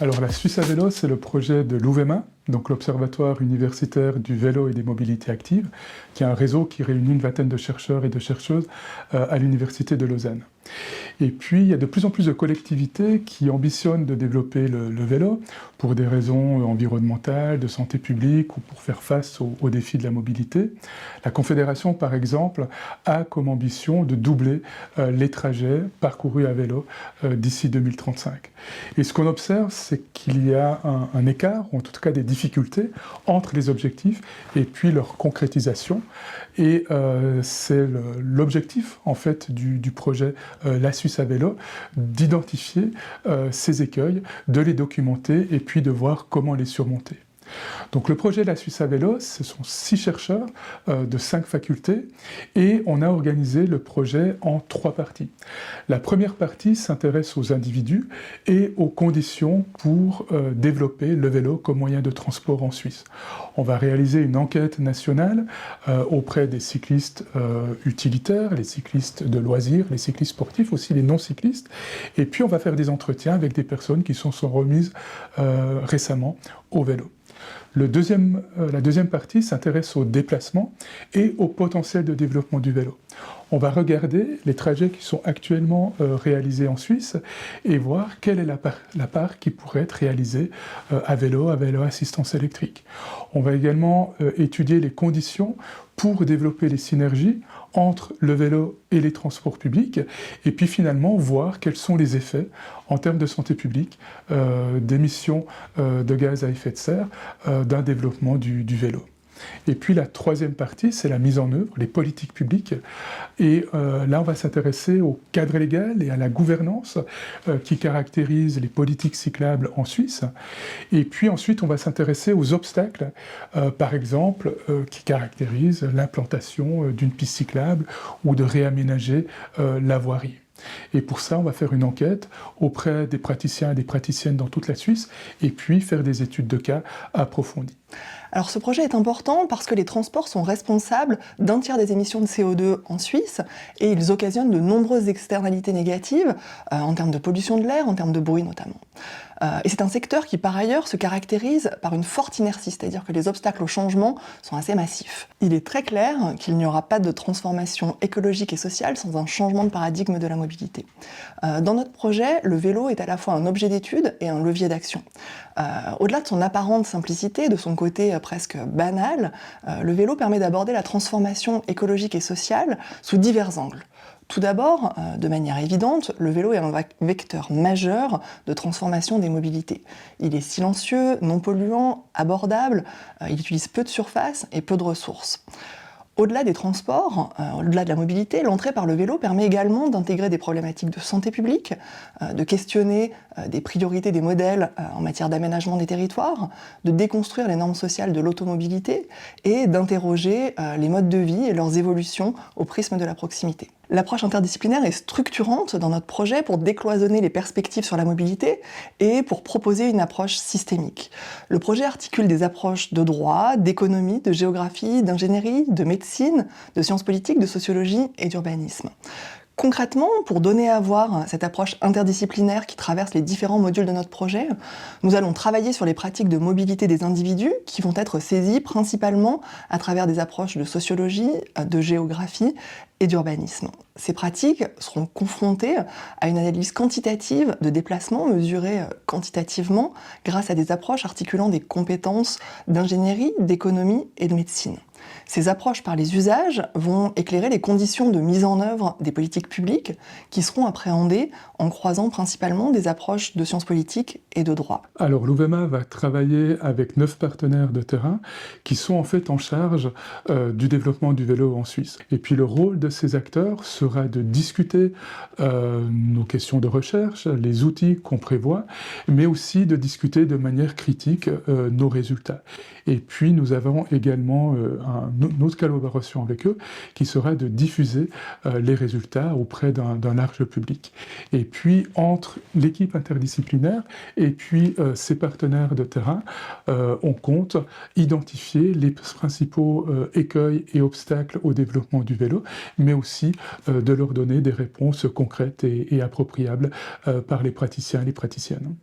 Alors la Suisse à vélo, c'est le projet de l'UVEMA, donc l'Observatoire universitaire du vélo et des mobilités actives, qui est un réseau qui réunit une vingtaine de chercheurs et de chercheuses à l'Université de Lausanne. Et puis, il y a de plus en plus de collectivités qui ambitionnent de développer le vélo pour des raisons environnementales, de santé publique ou pour faire face aux défis de la mobilité. La Confédération, par exemple, a comme ambition de doubler les trajets parcourus à vélo d'ici 2035. Et ce qu'on observe, c'est qu'il y a un écart, ou en tout cas des difficultés, entre les objectifs et puis leur concrétisation. Et c'est l'objectif, en fait, du projet La Suisse à vélo, d'identifier ces écueils, de les documenter et puis de voir comment les surmonter. Donc le projet de La Suisse à vélo, ce sont 6 chercheurs de 5 facultés et on a organisé le projet en 3 parties. La première partie s'intéresse aux individus et aux conditions pour développer le vélo comme moyen de transport en Suisse. On va réaliser une enquête nationale auprès des cyclistes utilitaires, les cyclistes de loisirs, les cyclistes sportifs, aussi les non-cyclistes, et puis on va faire des entretiens avec des personnes qui sont remises récemment au vélo. La deuxième partie s'intéresse au déplacement et au potentiel de développement du vélo. On va regarder les trajets qui sont actuellement réalisés en Suisse et voir quelle est la part qui pourrait être réalisée à vélo assistance électrique. On va également étudier les conditions pour développer les synergies entre le vélo et les transports publics, et puis finalement voir quels sont les effets en termes de santé publique, d'émissions de gaz à effet de serre, d'un développement du vélo. Et puis la troisième partie, c'est la mise en œuvre, les politiques publiques. Et là, on va s'intéresser au cadre légal et à la gouvernance qui caractérise les politiques cyclables en Suisse. Et puis ensuite, on va s'intéresser aux obstacles, par exemple, qui caractérisent l'implantation d'une piste cyclable ou de réaménager la voirie. Et pour ça, on va faire une enquête auprès des praticiens et des praticiennes dans toute la Suisse, et puis faire des études de cas approfondies. Alors ce projet est important parce que les transports sont responsables d'un tiers des émissions de CO2 en Suisse et ils occasionnent de nombreuses externalités négatives en termes de pollution de l'air, en termes de bruit notamment. Et c'est un secteur qui par ailleurs se caractérise par une forte inertie, c'est-à-dire que les obstacles au changement sont assez massifs. Il est très clair qu'il n'y aura pas de transformation écologique et sociale sans un changement de paradigme de la mobilité. Dans notre projet, le vélo est à la fois un objet d'étude et un levier d'action. Au-delà de son apparente simplicité, de son côté presque banal, le vélo permet d'aborder la transformation écologique et sociale sous divers angles. Tout d'abord, de manière évidente, le vélo est un vecteur majeur de transformation des mobilités. Il est silencieux, non polluant, abordable, il utilise peu de surface et peu de ressources. Au-delà des transports, au-delà de la mobilité, l'entrée par le vélo permet également d'intégrer des problématiques de santé publique, de questionner des priorités des modèles en matière d'aménagement des territoires, de déconstruire les normes sociales de l'automobilité et d'interroger les modes de vie et leurs évolutions au prisme de la proximité. L'approche interdisciplinaire est structurante dans notre projet pour décloisonner les perspectives sur la mobilité et pour proposer une approche systémique. Le projet articule des approches de droit, d'économie, de géographie, d'ingénierie, de médecine, de sciences politiques, de sociologie et d'urbanisme. Concrètement, pour donner à voir cette approche interdisciplinaire qui traverse les différents modules de notre projet, nous allons travailler sur les pratiques de mobilité des individus qui vont être saisies principalement à travers des approches de sociologie, de géographie et d'urbanisme. Ces pratiques seront confrontées à une analyse quantitative de déplacement mesurée quantitativement grâce à des approches articulant des compétences d'ingénierie, d'économie et de médecine. Ces approches par les usages vont éclairer les conditions de mise en œuvre des politiques publiques qui seront appréhendées en croisant principalement des approches de sciences politiques et de droit. Alors l'UVEMA va travailler avec 9 partenaires de terrain qui sont en fait en charge du développement du vélo en Suisse. Et puis le rôle de ces acteurs sera de discuter nos questions de recherche, les outils qu'on prévoit, mais aussi de discuter de manière critique nos résultats. Et puis nous avons également une autre collaboration avec eux qui sera de diffuser les résultats auprès d'un large public. Et puis entre l'équipe interdisciplinaire et puis ces partenaires de terrain, on compte identifier les principaux écueils et obstacles au développement du vélo, mais aussi de leur donner des réponses concrètes et appropriables par les praticiens et les praticiennes.